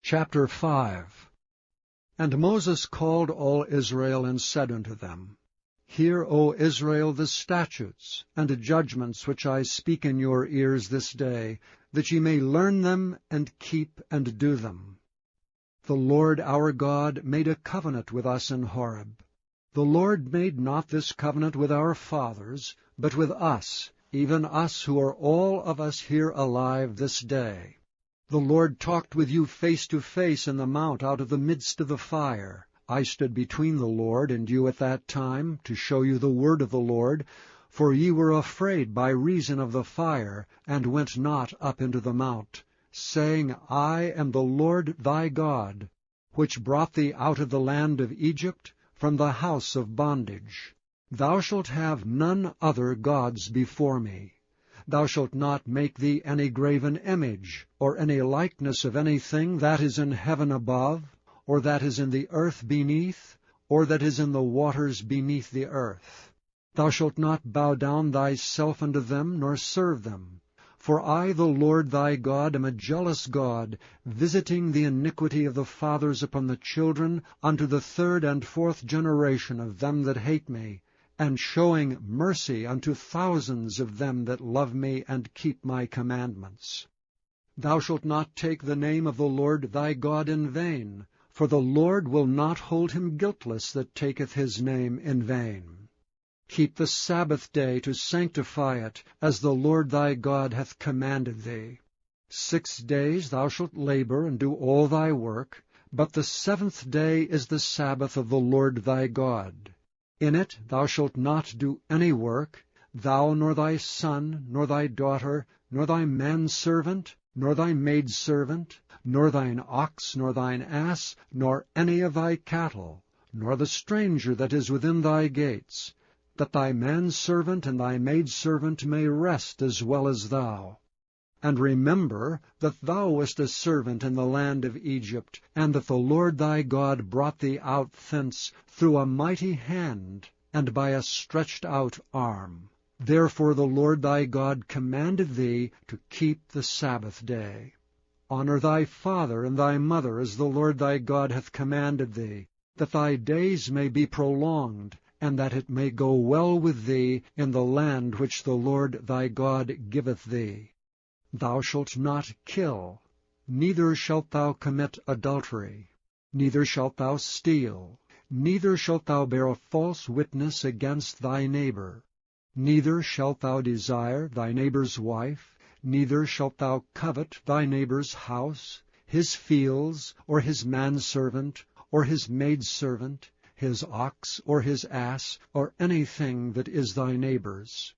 Chapter 5. And Moses called all Israel, and said unto them, Hear, O Israel, the statutes and judgments which I speak in your ears this day, that ye may learn them, and keep and do them. The Lord our God made a covenant with us in Horeb. The Lord made not this covenant with our fathers, but with us, even us who are all of us here alive this day. The Lord talked with you face to face in the mount out of the midst of the fire. I stood between the Lord and you at that time, to show you the word of the Lord, for ye were afraid by reason of the fire, and went not up into the mount, saying, I am the Lord thy God, which brought thee out of the land of Egypt, from the house of bondage. Thou shalt have none other gods before me. Thou shalt not make thee any graven image, or any likeness of anything that is in heaven above, or that is in the earth beneath, or that is in the waters beneath the earth. Thou shalt not bow down thyself unto them, nor serve them. For I, the Lord thy God, am a jealous God, visiting the iniquity of the fathers upon the children, unto the third and fourth generation of them that hate me, and showing mercy unto thousands of them that love me and keep my commandments. Thou shalt not take the name of the Lord thy God in vain, for the Lord will not hold him guiltless that taketh his name in vain. Keep the Sabbath day to sanctify it, as the Lord thy God hath commanded thee. 6 days thou shalt labor and do all thy work, but the 7th day is the Sabbath of the Lord thy God. In it thou shalt not do any work, thou nor thy son, nor thy daughter, nor thy manservant, nor thy maidservant, nor thine ox, nor thine ass, nor any of thy cattle, nor the stranger that is within thy gates, that thy manservant and thy maidservant may rest as well as thou. And remember that thou wast a servant in the land of Egypt, and that the Lord thy God brought thee out thence through a mighty hand, and by a stretched out arm. Therefore the Lord thy God commanded thee to keep the Sabbath day. Honor thy father and thy mother, as the Lord thy God hath commanded thee, that thy days may be prolonged, and that it may go well with thee in the land which the Lord thy God giveth thee. Thou shalt not kill, neither shalt thou commit adultery, neither shalt thou steal, neither shalt thou bear a false witness against thy neighbor, neither shalt thou desire thy neighbor's wife, neither shalt thou covet thy neighbor's house, his fields, or his manservant, or his maidservant, his ox, or his ass, or anything that is thy neighbor's.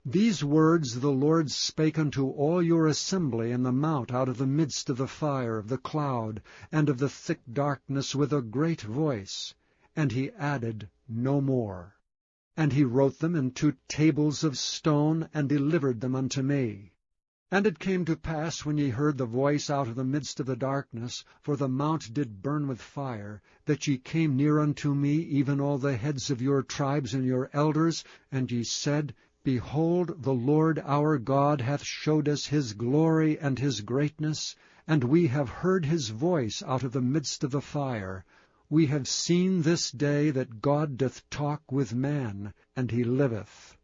These words the Lord spake unto all your assembly in the mount out of the midst of the fire, of the cloud, and of the thick darkness with a great voice. And he added no more. And he wrote them in 2 tables of stone, and delivered them unto me. And it came to pass, when ye heard the voice out of the midst of the darkness, for the mount did burn with fire, that ye came near unto me, even all the heads of your tribes and your elders, and ye said, Behold, the Lord our God hath showed us his glory and his greatness, and we have heard his voice out of the midst of the fire. We have seen this day that God doth talk with man, and he liveth.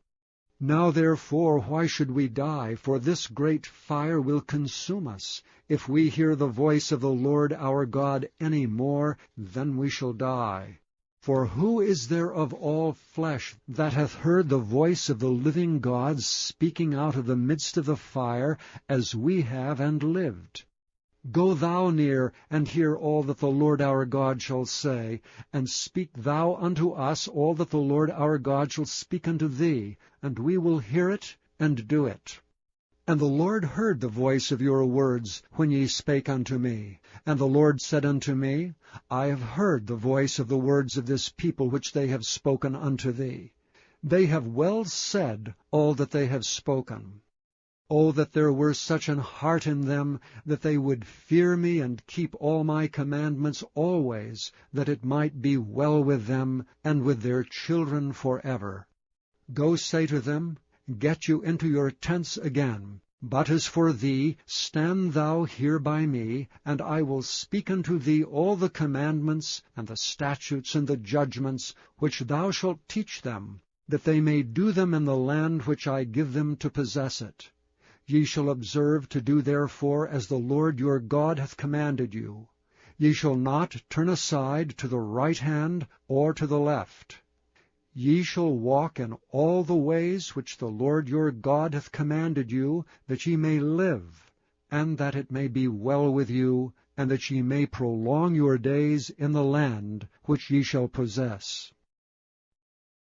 Now therefore why should we die? For this great fire will consume us. If we hear the voice of the Lord our God any more, then we shall die. For who is there of all flesh that hath heard the voice of the living God speaking out of the midst of the fire, as we have, and lived? Go thou near, and hear all that the Lord our God shall say, and speak thou unto us all that the Lord our God shall speak unto thee, and we will hear it, and do it. And the Lord heard the voice of your words, when ye spake unto me. And the Lord said unto me, I have heard the voice of the words of this people which they have spoken unto thee. They have well said all that they have spoken. O that there were such an heart in them, that they would fear me and keep all my commandments always, that it might be well with them and with their children forever. Go say to them, Get you into your tents again. But as for thee, stand thou here by me, and I will speak unto thee all the commandments, and the statutes, and the judgments, which thou shalt teach them, that they may do them in the land which I give them to possess it. Ye shall observe to do therefore as the Lord your God hath commanded you. Ye shall not turn aside to the right hand or to the left. Ye shall walk in all the ways which the Lord your God hath commanded you, that ye may live, and that it may be well with you, and that ye may prolong your days in the land which ye shall possess.